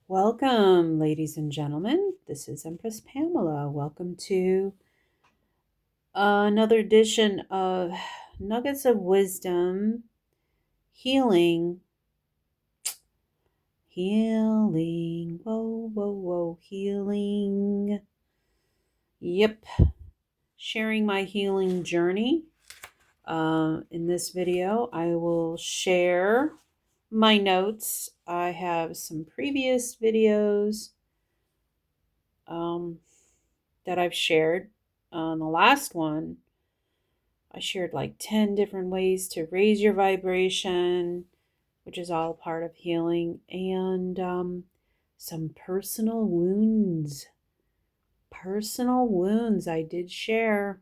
Welcome, ladies and gentlemen. This is Empress Pamela. Welcome to another edition of Nuggets of Wisdom, Healing, Healing, whoa, whoa, whoa, Healing. Yep, sharing my healing journey. In this video, I will share my notes. I have some previous videos that I've shared. On the last one, I shared like 10 different ways to raise your vibration, which is all part of healing, and some personal wounds. Personal wounds I did share.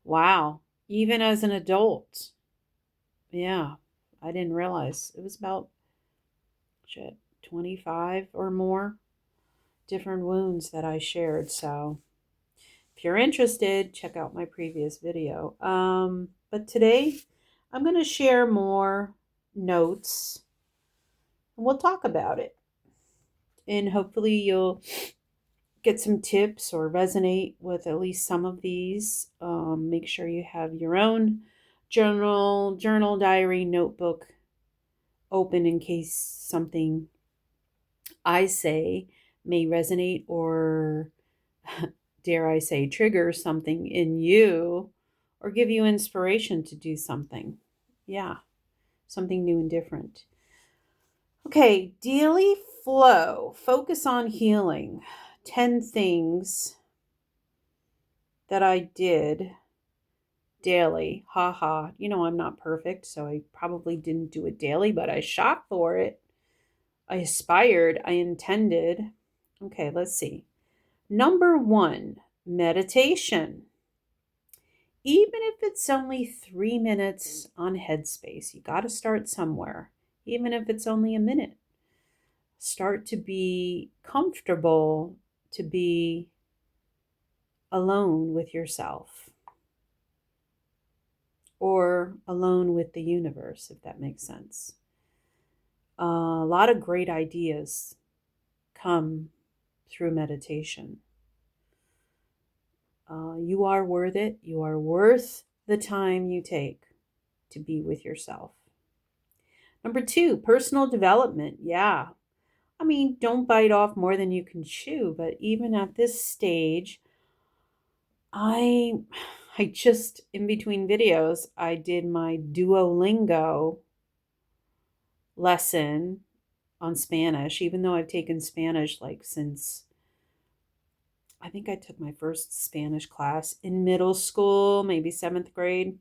Wow. Even as an adult. Yeah. I didn't realize. It was about 25 or more different wounds that I shared. So if you're interested, check out my previous video. But today I'm going to share more notes and we'll talk about it. And hopefully you'll get some tips or resonate with at least some of these. Make sure you have your own journal, diary, notebook open in case something I say may resonate or dare I say, trigger something in you or give you inspiration to do something. Yeah, something new and different. Okay, daily flow. Focus on healing. 10 things that I did daily. Haha. You know, I'm not perfect, so I probably didn't do it daily, but I shot for it. I aspired. I intended. Okay, let's see. Number 1, meditation. Even if it's only 3 minutes on Headspace, you got to start somewhere. Even if it's only a minute, start to be comfortable to be alone with yourself or alone with the universe, if that makes sense. A lot of great ideas come through meditation. You are worth it. You are worth the time you take to be with yourself. Number 2, personal development. Yeah. I mean, don't bite off more than you can chew, but even at this stage, I just, in between videos, I did my Duolingo lesson on Spanish, even though I've taken Spanish like since, I think I took my first Spanish class in middle school, maybe 7th grade.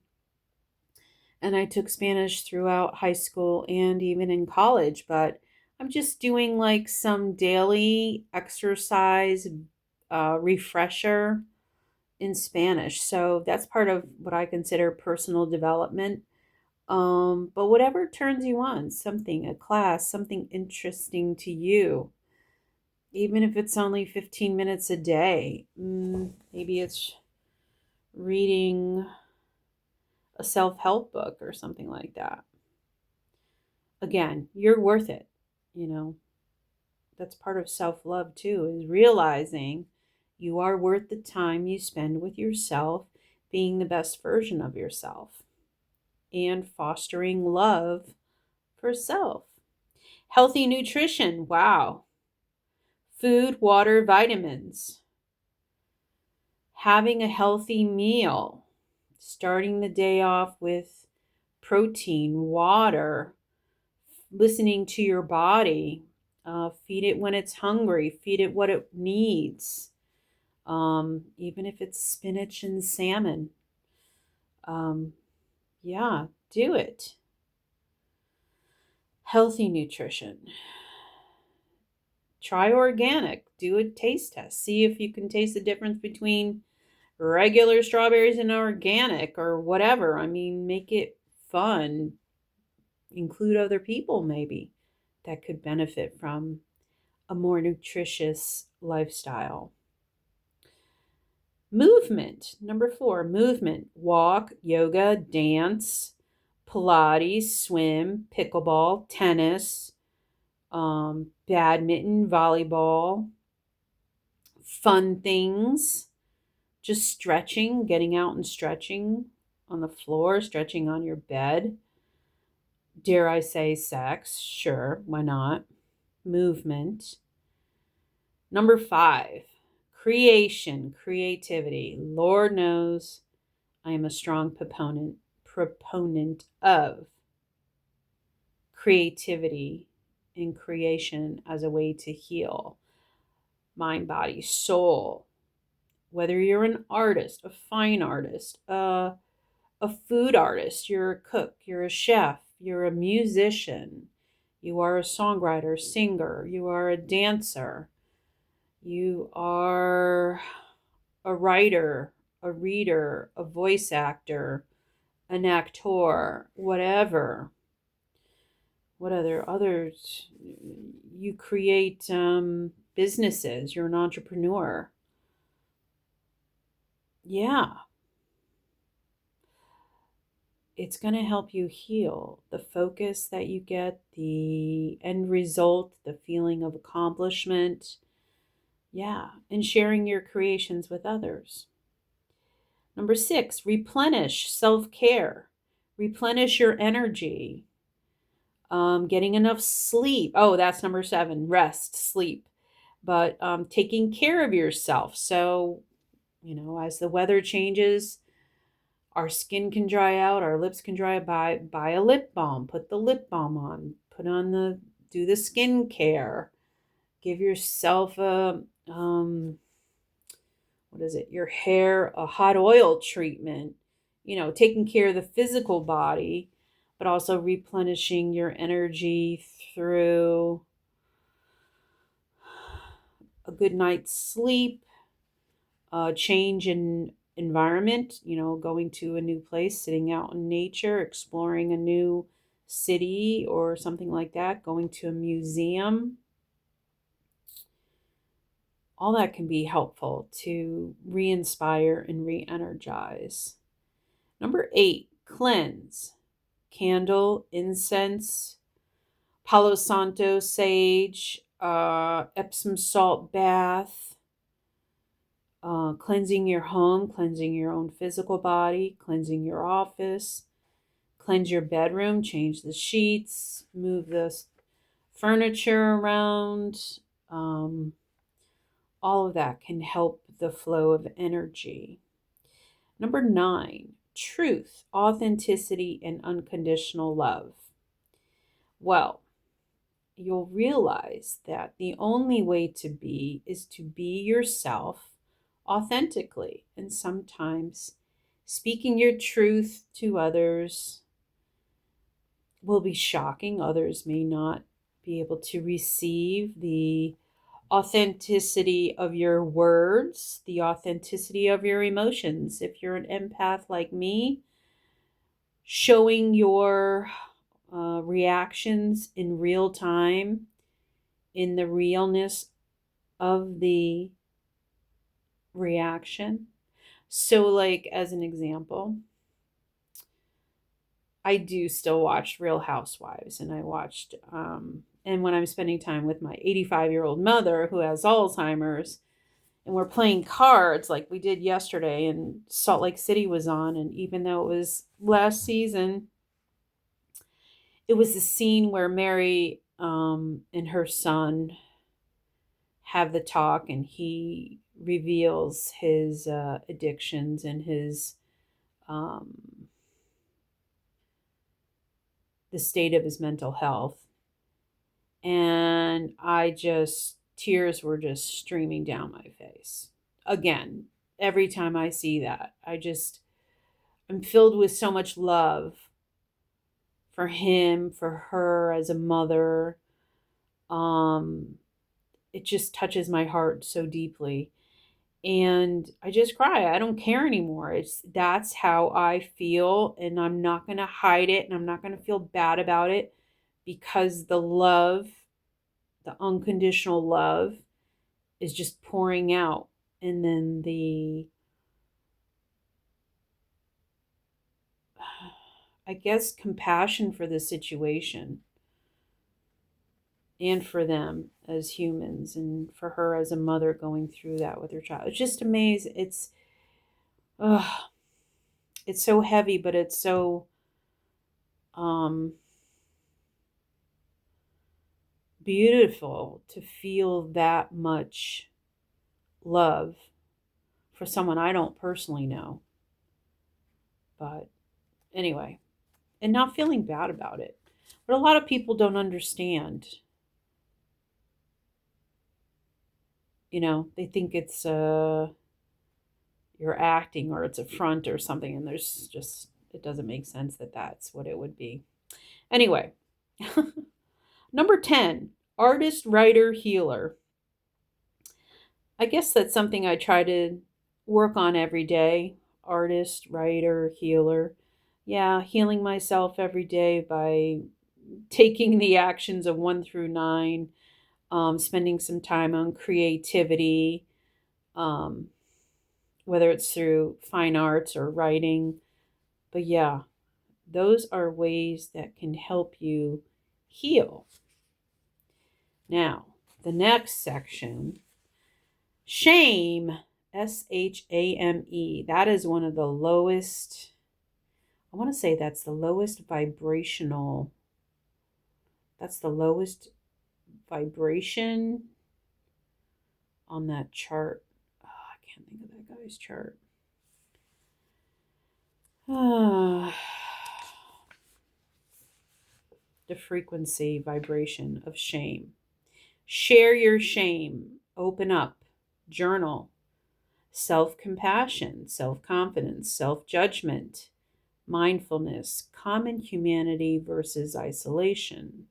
And I took Spanish throughout high school and even in college, but I'm just doing like some daily exercise refresher in Spanish. So that's part of what I consider personal development. But whatever turns you on, something, a class, something interesting to you, even if it's only 15 minutes a day, maybe it's reading a self-help book or something like that. Again, you're worth it. You know, that's part of self-love too, is realizing you are worth the time you spend with yourself, being the best version of yourself, and fostering love for self. Healthy nutrition. Wow. Food, water, vitamins. Having a healthy meal. Starting the day off with protein, water, listening to your body. Feed it when it's hungry. Feed it what it needs. Even if it's spinach and salmon. Yeah, do it. Healthy nutrition. Try organic. Do a taste test. See if you can taste the difference between regular strawberries and organic or whatever. I mean, make it fun. Include other people maybe that could benefit from a more nutritious lifestyle. Movement. Number 4, movement. Walk, yoga, dance, Pilates, swim, pickleball, tennis, badminton, volleyball, fun things, just stretching, getting out and stretching on the floor, stretching on your bed. Dare I say sex? Sure, why not? Movement. Number 5, creativity. Lord knows I am a strong proponent of creativity and creation as a way to heal mind, body, soul. Whether you're an artist, a fine artist, a food artist, you're a cook, you're a chef, you're a musician, you are a songwriter, singer, you are a dancer, you are a writer, a reader, a voice actor, an actor, whatever. What others? You create businesses. You're an entrepreneur. Yeah, it's going to help you heal. The focus that you get, the end result, the feeling of accomplishment. Yeah, and sharing your creations with others. Number 6, replenish, self-care. Replenish your energy. Getting enough sleep. Oh, that's number 7, rest, sleep. But taking care of yourself. So, as the weather changes, our skin can dry out, our lips can dry out. Buy a lip balm, put the lip balm on, do the skin care. Give yourself your hair a hot oil treatment. Taking care of the physical body, but also replenishing your energy through a good night's sleep, a change in environment, going to a new place, sitting out in nature, exploring a new city or something like that, going to a museum. All that can be helpful to re-inspire and re-energize. Number 8, cleanse. Candle, incense, Palo Santo, sage, Epsom salt bath, cleansing your home, cleansing your own physical body, cleansing your office, cleanse your bedroom, change the sheets, move the furniture around. All of that can help the flow of energy. Number 9, truth, authenticity, and unconditional love. Well, you'll realize that the only way to be is to be yourself authentically. And sometimes speaking your truth to others will be shocking. Others may not be able to receive the authenticity of your words, the authenticity of your emotions. If you're an empath like me, showing your reactions in real time, in the realness of the reaction. So, like, as an example, I do still watch Real Housewives, and I watched, and when I'm spending time with my 85-year-old mother who has Alzheimer's, and we're playing cards like we did yesterday, and Salt Lake City was on, and even though it was last season, it was the scene where Mary and her son have the talk, and he reveals his addictions and his the state of his mental health. And tears were just streaming down my face. Again, every time I see that, I'm filled with so much love for him, for her as a mother. It just touches my heart so deeply. And I just cry. I don't care anymore. That's how I feel, and I'm not going to hide it, and I'm not going to feel bad about it, because the love, the unconditional love, is just pouring out. And then I guess, compassion for the situation and for them as humans, and for her as a mother going through that with her child. It's just amazing. Uh, it's so heavy, but it's so um, beautiful to feel that much love for someone I don't personally know. But anyway, and not feeling bad about it. But a lot of people don't understand. They think it's you're acting or it's a front or something, and there's just it doesn't make sense that that's what it would be. Anyway, number 10, artist, writer, healer. I guess that's something I try to work on every day. Artist, writer, healer. Yeah, healing myself every day by taking the actions of 1 through 9, spending some time on creativity, um, whether it's through fine arts or writing. But yeah, those are ways that can help you heal. Now, the next section, shame, SHAME. That is one of the lowest, I want to say that's the lowest vibrational, that's the lowest vibration on that chart. Oh, I can't think of that guy's chart. The frequency vibration of shame. Share your shame. Open up. Journal. Self-compassion, self-confidence, self-judgment, mindfulness, common humanity versus isolation.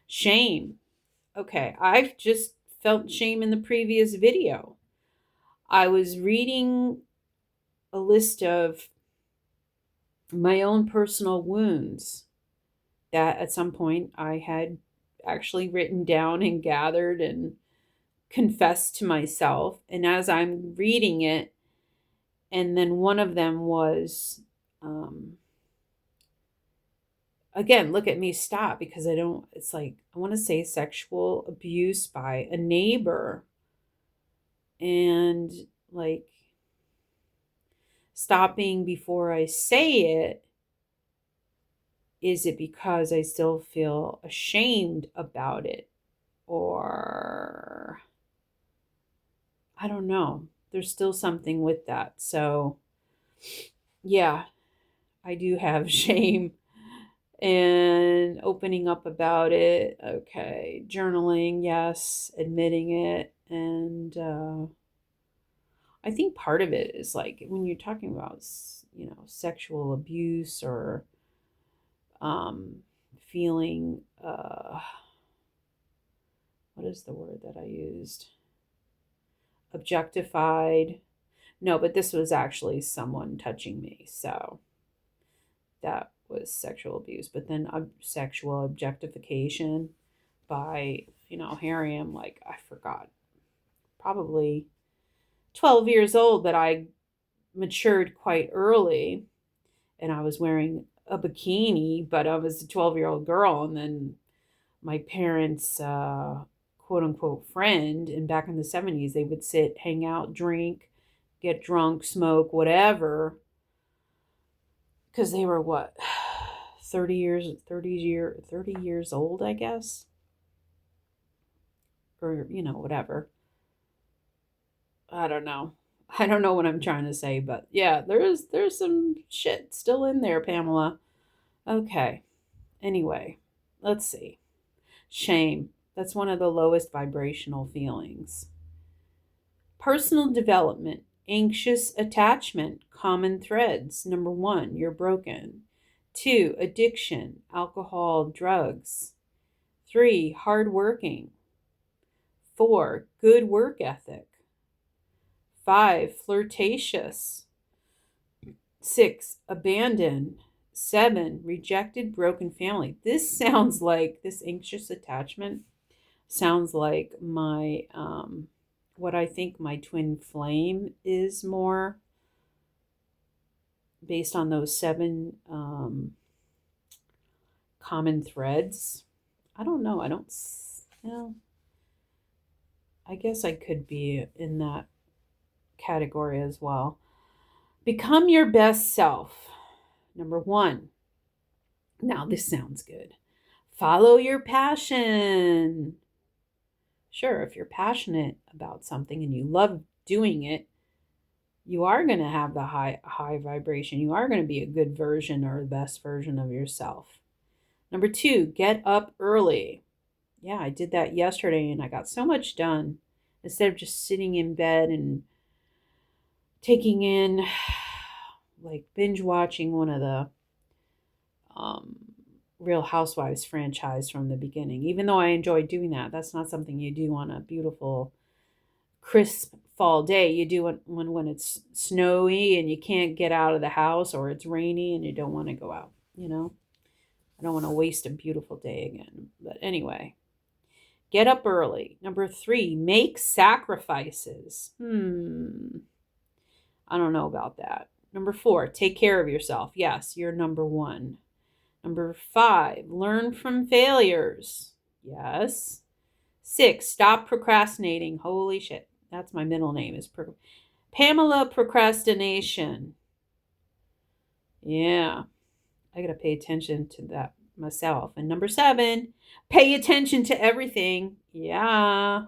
Shame. Okay, I've just felt shame in the previous video. I was reading a list of my own personal wounds that at some point I had actually written down and gathered and confessed to myself. And as I'm reading it, and then one of them was, again, look at me, stop, because I don't, it's like, I want to say sexual abuse by a neighbor. And like, stopping before I say it, is it because I still feel ashamed about it? Or I don't know. There's still something with that. So, yeah, I do have shame and opening up about it. Okay. Journaling, yes. Admitting it. And I think part of it is like when you're talking about, sexual abuse or feeling, what is the word that I used? Objectified. No, but this was actually someone touching me. So that was sexual abuse. But then sexual objectification by, here I am, like, I forgot, probably 12 years old, but I matured quite early and I was wearing a bikini, but I was a 12-year-old girl. And then my parents, quote unquote friend, and back in the 70s, they would sit, hang out, drink, get drunk, smoke, whatever, because they were what, 30 years old, I guess, or whatever. I don't know. I don't know what I'm trying to say, but yeah, there's some shit still in there, Pamela. Okay. Anyway, let's see. Shame. That's one of the lowest vibrational feelings. Personal development, anxious attachment, common threads. Number 1, you're broken. 2, addiction, alcohol, drugs. 3, hardworking. 4, good work ethic. 5, flirtatious. 6, abandoned. 7, rejected, broken family. This anxious attachment sounds like my, what I think my twin flame is, more based on those 7 common threads. I don't know. Well, I guess I could be in that category as well. Become your best self. Number one. Now, this sounds good. Follow your passion. Sure, if you're passionate about something and you love doing it, you are going to have the high vibration. You are going to be a good version or the best version of yourself. Number two, get up early. Yeah, I did that yesterday and I got so much done instead of just sitting in bed and taking in, like, binge watching one of the um, Real Housewives franchise from the beginning. Even though I enjoy doing that, that's not something you do on a beautiful, crisp fall day. You do it when it's snowy and you can't get out of the house, or it's rainy and you don't want to go out. I don't want to waste a beautiful day again. But anyway, get up early. Number three, make sacrifices. I don't know about that. Number four, take care of yourself. Yes, you're number one. Number five, learn from failures. Yes. Six, stop procrastinating. Holy shit. That's my middle name is Pamela Procrastination. Yeah. I got to pay attention to that myself. And number seven, pay attention to everything. Yeah.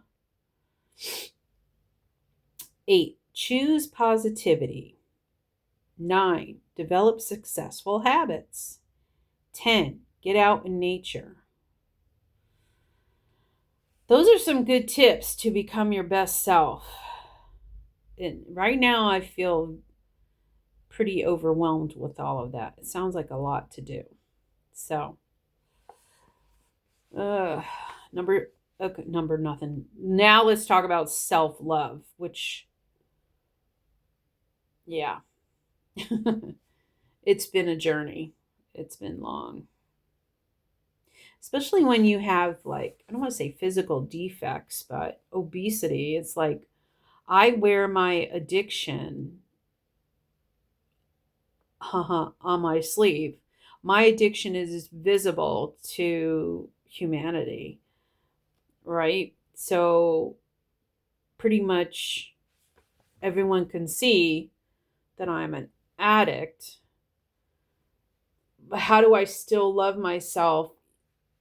Eight, choose positivity. Nine, develop successful habits. 10, get out in nature. Those are some good tips to become your best self. And right now, I feel pretty overwhelmed with all of that. It sounds like a lot to do. So, uh, number nothing. Now let's talk about self-love, which, yeah, it's been a journey. It's been long. Especially when you have, like, I don't want to say physical defects, but obesity. It's like I wear my addiction on my sleeve. My addiction is visible to humanity, right? So pretty much everyone can see that I'm an addict. But how do I still love myself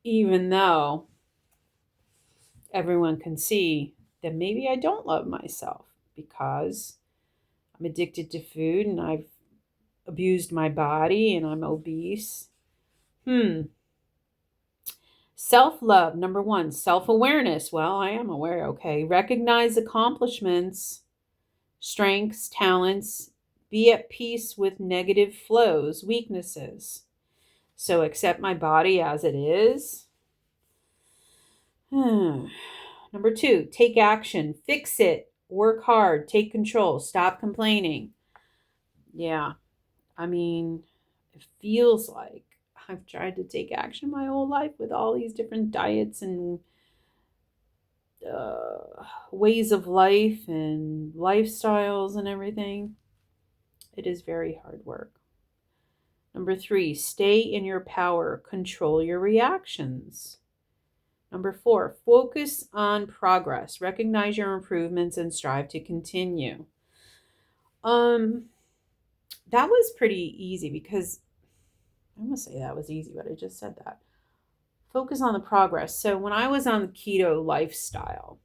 even though everyone can see that maybe I don't love myself because I'm addicted to food and I've abused my body and I'm obese? Self-love, number one. Self-awareness. Well, I am aware, okay. Recognize accomplishments, strengths, talents. Be at peace with negative flows, weaknesses. So accept my body as it is. Number two, take action. Fix it. Work hard. Take control. Stop complaining. Yeah, I mean, it feels like I've tried to take action my whole life with all these different diets and ways of life and lifestyles and everything. It is very hard work. Number three, stay in your power. Control your reactions. Number four, focus on progress. Recognize your improvements and strive to continue. That was pretty easy because I'm going to say that was easy, but I just said that. Focus on the progress. So when I was on the keto lifestyle,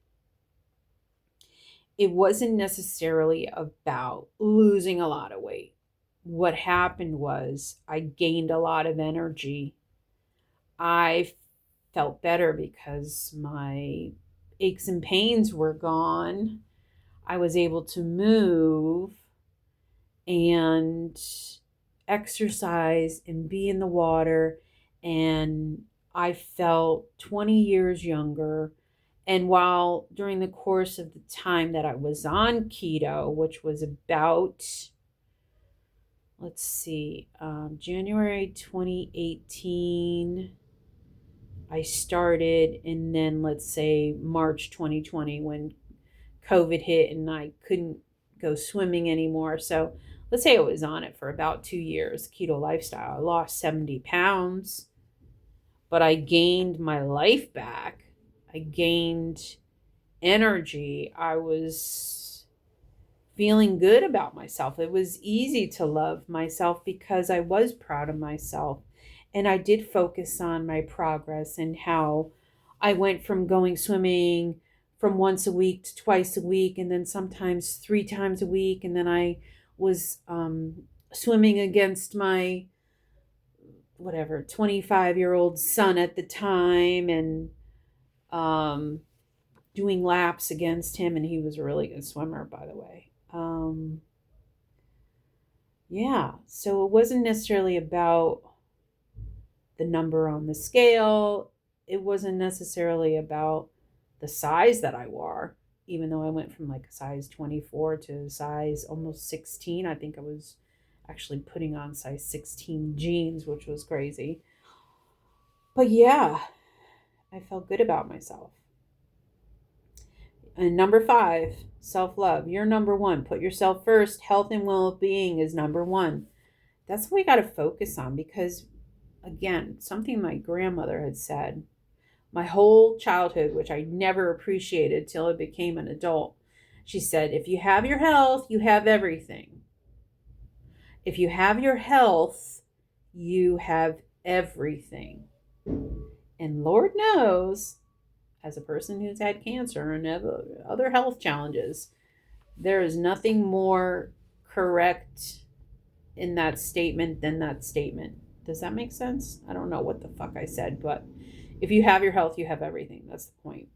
it wasn't necessarily about losing a lot of weight. What happened was I gained a lot of energy. I felt better because my aches and pains were gone. I was able to move and exercise and be in the water, and I felt 20 years younger. And while during the course of the time that I was on keto, which was about, let's see, January 2018, I started, and then let's say March 2020 when COVID hit and I couldn't go swimming anymore. So let's say I was on it for about 2 years, keto lifestyle. I lost 70 pounds. but I gained my life back. I gained energy. I was feeling good about myself. It was easy to love myself because I was proud of myself. And I did focus on my progress and how I went from going swimming from once a week to twice a week, and then sometimes 3 times a week. And then I was swimming against my whatever 25-year-old son at the time, and um, doing laps against him. And he was a really good swimmer, by the way. Yeah, so it wasn't necessarily about the number on the scale. It wasn't necessarily about the size that I wore, even though I went from like a size 24 to a size almost 16. I think I was actually putting on size 16 jeans, which was crazy. But yeah, I felt good about myself. And number 5, self love. You're number one. Put yourself first. Health and well being is number one. That's what we got to focus on because, again, something my grandmother had said my whole childhood, which I never appreciated till I became an adult. She said, if you have your health, you have everything. If you have your health, you have everything. And Lord knows, as a person who's had cancer and other health challenges, there is nothing more correct in that statement than that statement. Does that make sense? I don't know what the fuck I said, but if you have your health, you have everything. That's the point.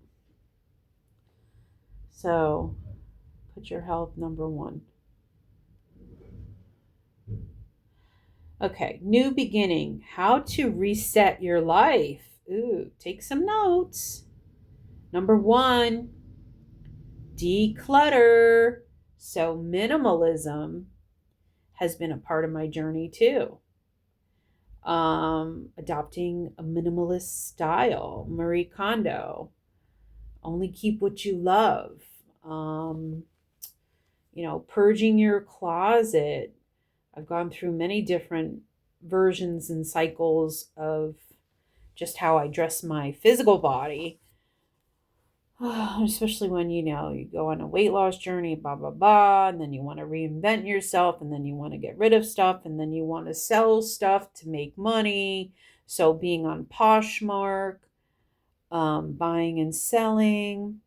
So put your health number one. Okay, new beginning. How to reset your life. Ooh, take some notes. Number 1, declutter. So minimalism has been a part of my journey too. Adopting a minimalist style, Marie Kondo. Only keep what you love. Um, Purging your closet. I've gone through many different versions and cycles of just how I dress my physical body. Especially when, you go on a weight loss journey, blah, blah, blah, and then you want to reinvent yourself, and then you want to get rid of stuff, and then you want to sell stuff to make money. So being on Poshmark, buying and selling,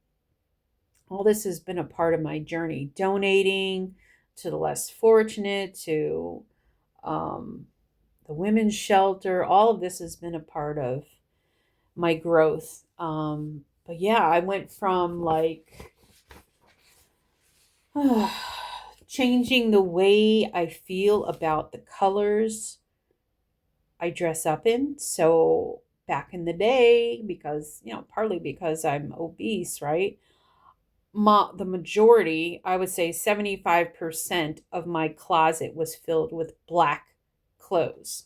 all this has been a part of my journey. Donating to the less fortunate, to the women's shelter, all of this has been a part of my growth. But yeah, I went from like changing the way I feel about the colors I dress up in. So back in the day, because, partly because I'm obese, right? The majority, I would say 75% of my closet was filled with black clothes.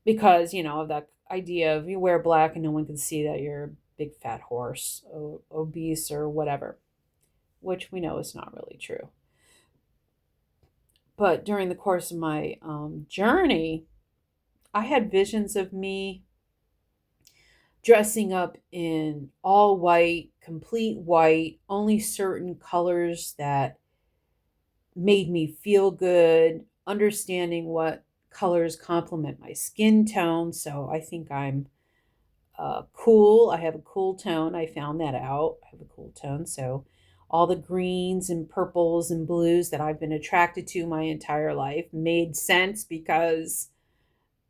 Because, of that idea of you wear black and no one can see that you're a big fat horse, obese or whatever, which we know is not really true. But during the course of my journey, I had visions of me dressing up in all white, complete white, only certain colors that made me feel good, understanding what colors complement my skin tone. So I think I'm cool. I have a cool tone. I found that out. I have a cool tone. So all the greens and purples and blues that I've been attracted to my entire life made sense because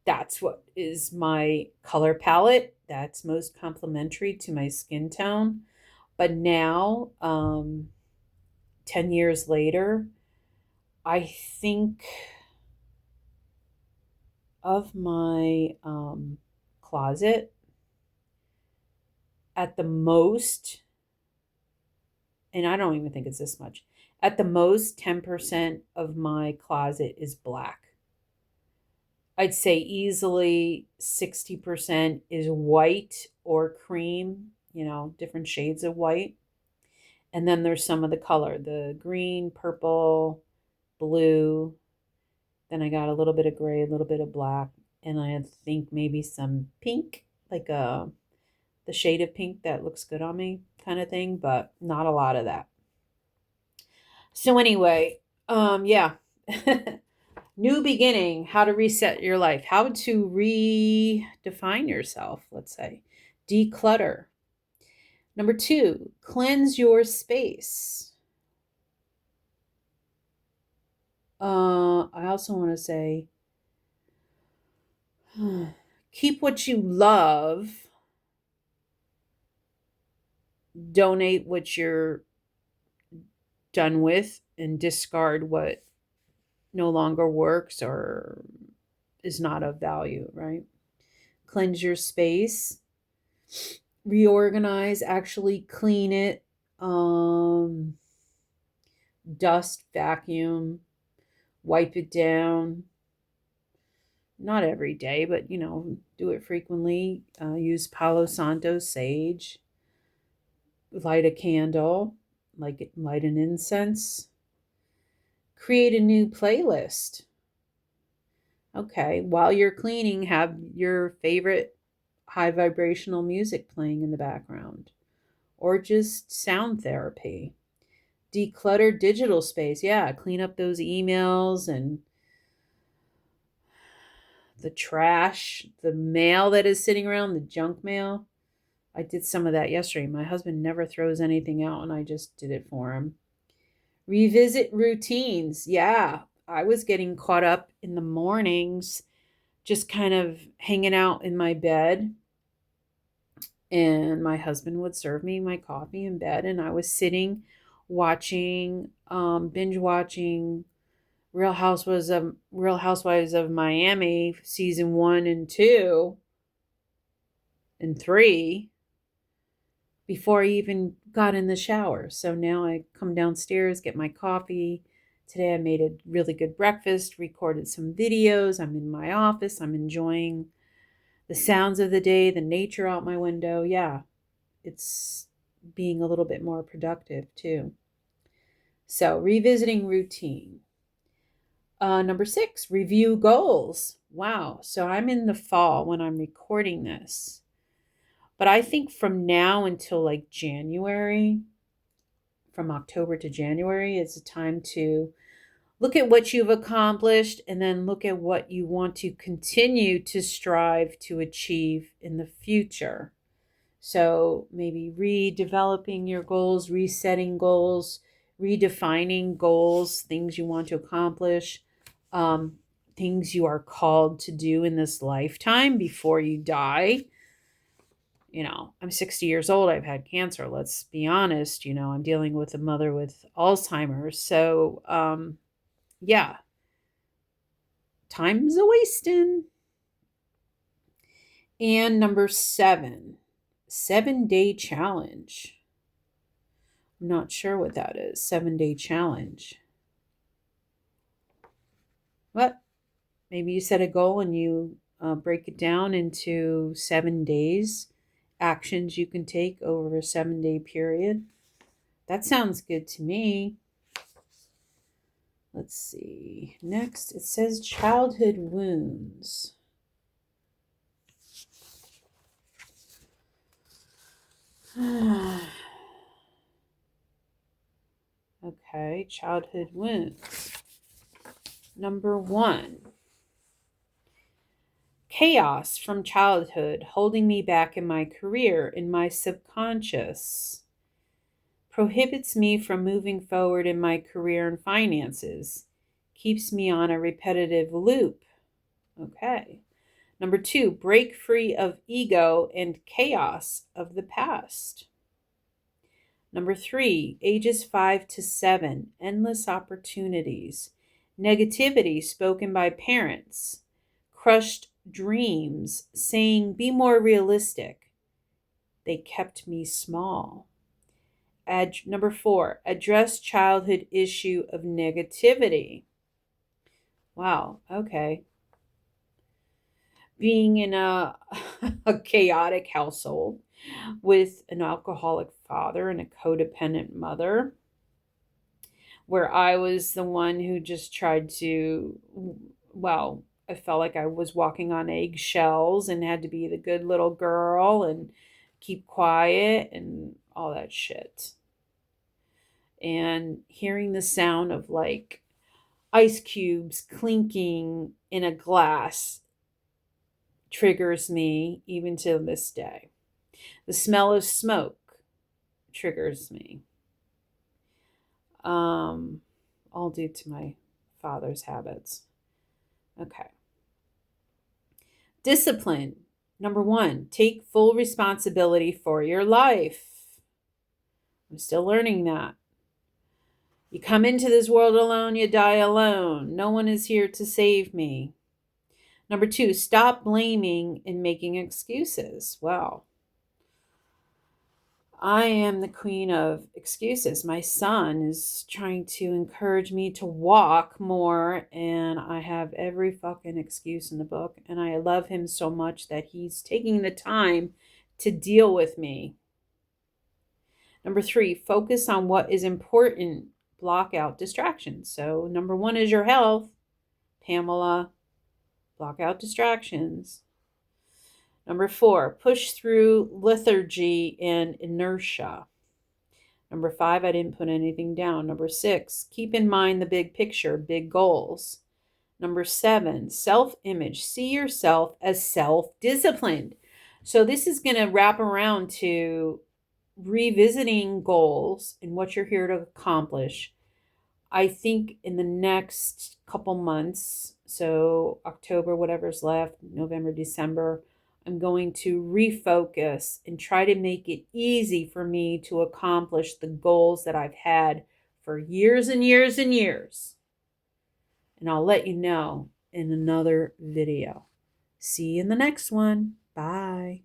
that's what is my color palette. That's most complementary to my skin tone. But now, 10 years later, I think of my closet at the most, and I don't even think it's this much, at the most 10% of my closet is black. I'd say easily 60% is white or cream, different shades of white. And then there's some of the color, the green, purple, blue. Then I got a little bit of gray, a little bit of black. and I think maybe some pink, like the shade of pink that looks good on me kind of thing, but not a lot of that. So anyway, yeah. New beginning, how to reset your life, how to redefine yourself, let's say. Declutter. Number 2, cleanse your space. I also want to say, keep what you love, donate what you're done with, and discard what no longer works or is not of value, right? Cleanse your space, reorganize, actually clean it, dust, vacuum, wipe it down. Not every day, but do it frequently. Use Palo Santo sage. Light a candle, light an incense. Create a new playlist. Okay, while you're cleaning, have your favorite high vibrational music playing in the background, or just sound therapy. Declutter digital space. Yeah, clean up those emails and the trash, the mail that is sitting around, the junk mail. I did some of that yesterday. My husband never throws anything out, and I just did it for him. Revisit routines. Yeah, I was getting caught up in the mornings, just kind of hanging out in my bed. And my husband would serve me my coffee in bed, and I was sitting watching, binge watching Real Housewives of Miami season 1 and 2 and 3 before I even got in the shower. So now I come downstairs, get my coffee. Today I made a really good breakfast, recorded some videos. I'm in my office. I'm enjoying the sounds of the day, the nature out my window. Yeah, it's being a little bit more productive too. So revisiting routine. Number 6, review goals. Wow. So I'm in the fall when I'm recording this. But I think from now until like January, from October to January, is a time to look at what you've accomplished and then look at what you want to continue to strive to achieve in the future. So maybe redeveloping your goals, resetting goals, redefining goals, things you want to accomplish, things you are called to do in this lifetime before you die. I'm 60 years old. I've had cancer. Let's be honest. I'm dealing with a mother with Alzheimer's. So, yeah, time's a wasting. And number 7, 7-day challenge. I'm not sure what that is. 7-day challenge. What? Maybe you set a goal and you break it down into 7 days, actions you can take over a 7-day period. That sounds good to me. Let's see. Next, it says childhood wounds. Okay, childhood wounds. Number 1, chaos from childhood holding me back in my career, in my subconscious, prohibits me from moving forward in my career and finances, keeps me on a repetitive loop. Okay. Number 2, break free of ego and chaos of the past. Number 3, ages 5 to 7, endless opportunities, negativity spoken by parents, crushed dreams, saying, be more realistic. They kept me small. Number 4, address childhood issue of negativity. Wow, okay. Being in a chaotic household with an alcoholic father and a codependent mother, where I was the one who just tried to, I felt like I was walking on eggshells and had to be the good little girl and keep quiet and all that shit. And hearing the sound of like ice cubes clinking in a glass triggers me even to this day. The smell of smoke triggers me. All due to my father's habits. Okay. Discipline. Number 1, take full responsibility for your life. I'm still learning that. You come into this world alone, you die alone. No one is here to save me. Number 2, stop blaming and making excuses. Well, I am the queen of excuses. My son is trying to encourage me to walk more, and I have every fucking excuse in the book. And I love him so much that he's taking the time to deal with me. Number 3, focus on what is important. Block out distractions. So number 1 is your health. Pamela, block out distractions. Number 4, push through lethargy and inertia. Number 5, I didn't put anything down. Number 6, keep in mind the big picture, big goals. Number 7, self-image. See yourself as self-disciplined. So this is going to wrap around to revisiting goals and what you're here to accomplish. I think in the next couple months, so October, whatever's left, November, December, I'm going to refocus and try to make it easy for me to accomplish the goals that I've had for years and years and years. And I'll let you know in another video. See you in the next one. Bye.